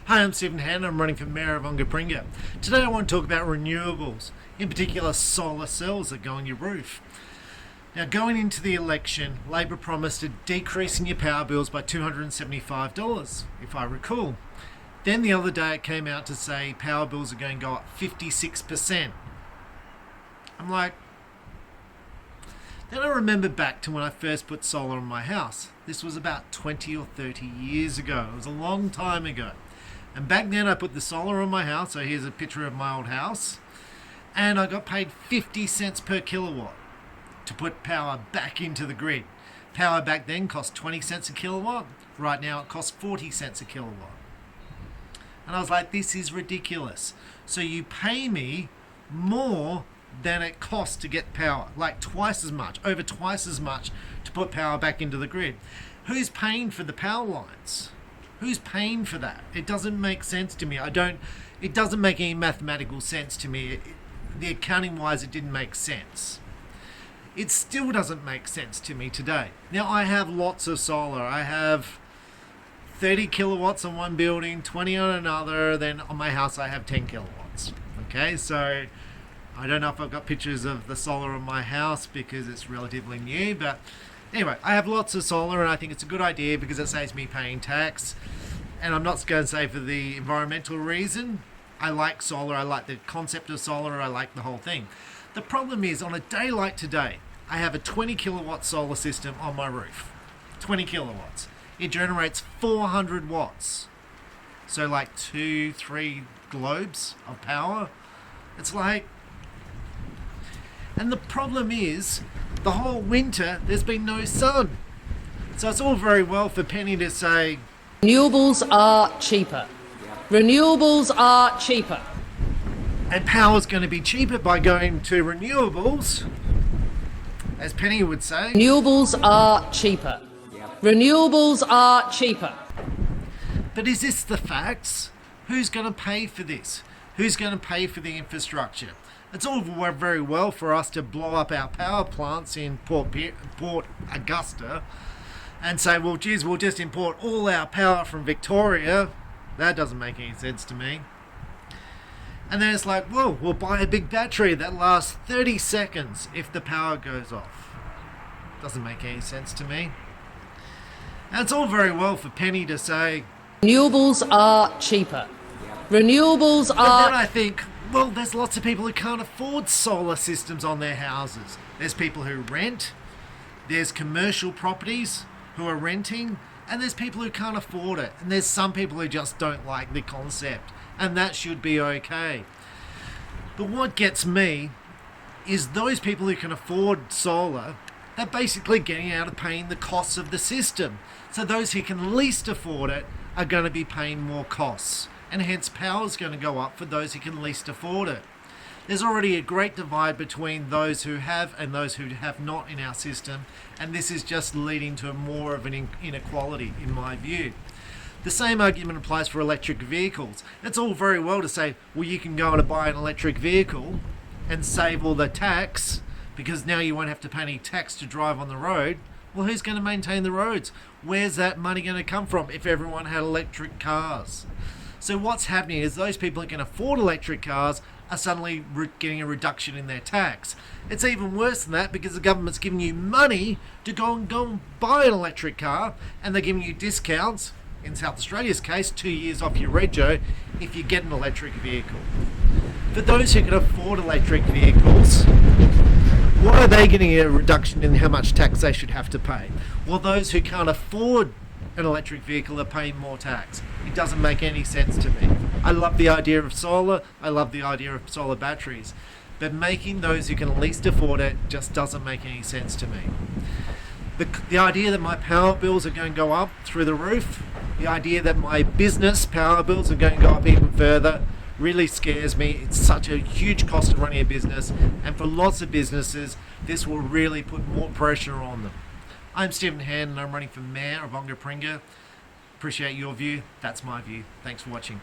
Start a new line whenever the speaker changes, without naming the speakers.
Hi, I'm Stephen Hannon. I'm running for Mayor of Onga. Today I want to talk about renewables, in particular solar cells that go on your roof. Now, going into the election, Labor promised a decrease in your power bills by $275, if I recall. Then the other day it came out to say power bills are going to go up 56%. I'm like, then I remember back to when I first put solar on my house. This was about 20 or 30 years ago. It was a long time ago. And back then I put the solar on my house. So here's a picture of my old house. And I got paid 50 cents per kilowatt to put power back into the grid. Power back then cost 20 cents a kilowatt. Right now it costs 40 cents a kilowatt. And I was like, this is ridiculous. So you pay me more than it costs to get power, like twice as much, over twice as much to put power back into the grid. Who's paying for the power lines? Who's paying for that? It doesn't make sense to me. It doesn't make any mathematical sense to me. The accounting wise, it didn't make sense. It still doesn't make sense to me today. Now I have lots of solar. I have 30 kilowatts on one building, 20 on another. Then on my house, I have 10 kilowatts. Okay, so I don't know if I've got pictures of the solar on my house because it's relatively new, but anyway, I have lots of solar and I think it's a good idea because it saves me paying tax. And I'm not going to say for the environmental reason. I like solar, I like the concept of solar, I like the whole thing. The problem is, on a day like today, I have a 20 kilowatt solar system on my roof. 20 kilowatts. It generates 400 watts. So like 2-3 globes of power. It's like, and the problem is, the whole winter, there's been no sun. So it's all very well for Penny to say,
renewables are cheaper. Renewables are cheaper.
And power's going to be cheaper by going to renewables, as Penny would say.
Renewables are cheaper. Renewables are cheaper.
But is this the facts? Who's going to pay for this? Who's going to pay for the infrastructure? It's all very well for us to blow up our power plants in Port Augusta and say, well, geez, we'll just import all our power from Victoria. That doesn't make any sense to me. And then it's like, well, we'll buy a big battery that lasts 30 seconds if the power goes off. Doesn't make any sense to me. And it's all very well for Penny to say,
renewables are cheaper. Renewables
but
are...
then I think, well, there's lots of people who can't afford solar systems on their houses. There's people who rent, there's commercial properties who are renting, and there's people who can't afford it. And there's some people who just don't like the concept, and that should be okay. But what gets me is those people who can afford solar, they're basically getting out of paying the costs of the system. So those who can least afford it are going to be paying more costs. And hence power's going to go up for those who can least afford it. There's already a great divide between those who have and those who have not in our system, and this is just leading to more of an inequality in my view. The same argument applies for electric vehicles. It's all very well to say, well, you can go and buy an electric vehicle and save all the tax because now you won't have to pay any tax to drive on the road. Well, who's going to maintain the roads? Where's that money going to come from if everyone had electric cars? So what's happening is those people who can afford electric cars are suddenly getting a reduction in their tax. It's even worse than that because the government's giving you money to go and buy an electric car, and they're giving you discounts, in South Australia's case, 2 years off your rego if you get an electric vehicle. For those who can afford electric vehicles, why are they getting a reduction in how much tax they should have to pay? Well, those who can't afford an electric vehicle are paying more tax. It doesn't make any sense to me. I love the idea of solar. I love the idea of solar batteries. But making those who can least afford it just doesn't make any sense to me. The idea that my power bills are going to go up through the roof, the idea that my business power bills are going to go up even further, really scares me. It's such a huge cost of running a business, and for lots of businesses, this will really put more pressure on them. I'm Stephen Hannon and I'm running for Mayor of Onga. Appreciate your view. That's my view. Thanks for watching.